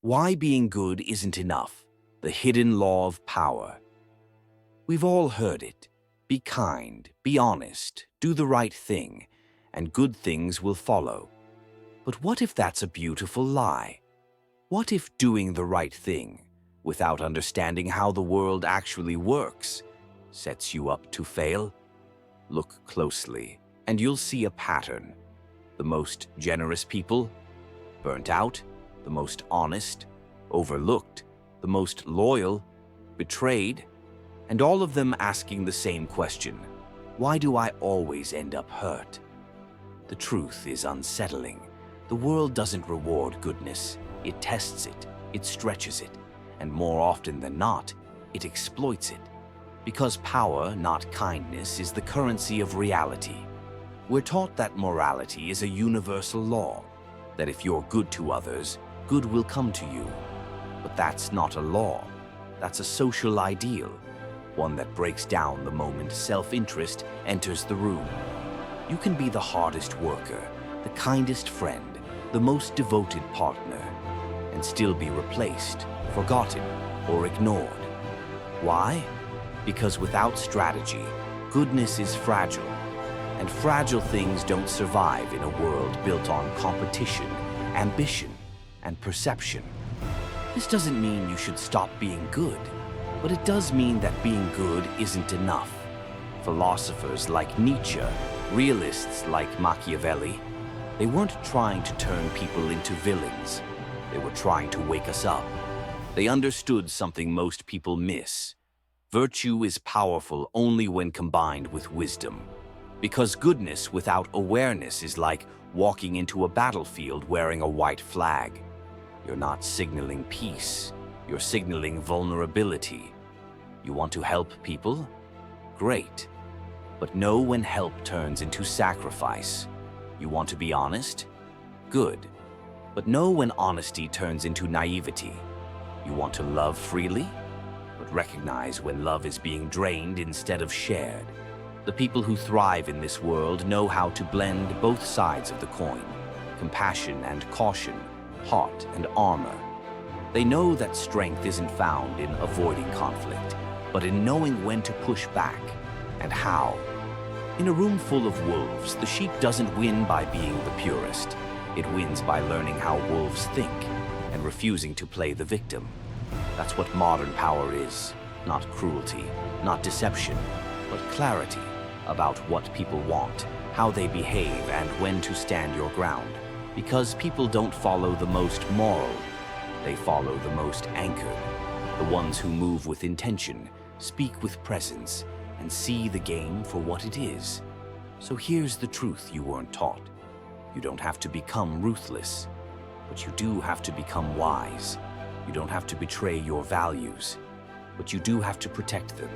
Why being good isn't enough. The hidden law of power. We've all heard it. Be kind, be honest, do the right thing, and good things will follow. But what if that's a beautiful lie? What if doing the right thing, without understanding how the world actually works, sets you up to fail? Look closely, and you'll see a pattern. The most generous people, burnt out, the most honest, overlooked, the most loyal, betrayed, and all of them asking the same question: why do I always end up hurt? The truth is unsettling. The world doesn't reward goodness. It tests it, it stretches it, and more often than not, it exploits it. Because power, not kindness, is the currency of reality. We're taught that morality is a universal law, that if you're good to others, good will come to you. But that's not a law. That's a social ideal, one that breaks down the moment self-interest enters the room. You can be the hardest worker, the kindest friend, the most devoted partner, and still be replaced, forgotten, or ignored. Why? Because without strategy, goodness is fragile, and fragile things don't survive in a world built on competition, ambition, and perception. This doesn't mean you should stop being good, but it does mean that being good isn't enough. Philosophers like Nietzsche, realists like Machiavelli, they weren't trying to turn people into villains. They were trying to wake us up. They understood something most people miss. Virtue is powerful only when combined with wisdom. Because goodness without awareness is like walking into a battlefield wearing a white flag. You're not signaling peace. You're signaling vulnerability. You want to help people? Great. But know when help turns into sacrifice. You want to be honest? Good. But know when honesty turns into naivety. You want to love freely? But recognize when love is being drained instead of shared. The people who thrive in this world know how to blend both sides of the coin, compassion and caution, heart and armor. They know that strength isn't found in avoiding conflict, but in knowing when to push back and how. In a room full of wolves, the sheep doesn't win by being the purest. It wins by learning how wolves think and refusing to play the victim. That's what modern power is. Not cruelty, not deception, but clarity about what people want, how they behave, and when to stand your ground. Because people don't follow the most moral, they follow the most anchored. The ones who move with intention, speak with presence, and see the game for what it is. So here's the truth you weren't taught. You don't have to become ruthless, but you do have to become wise. You don't have to betray your values, but you do have to protect them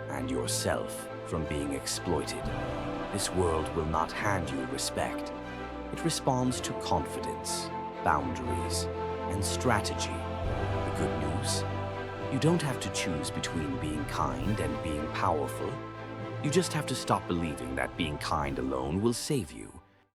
and yourself from being exploited. This world will not hand you respect. It responds to confidence, boundaries, and strategy. The good news? You don't have to choose between being kind and being powerful. You just have to stop believing that being kind alone will save you.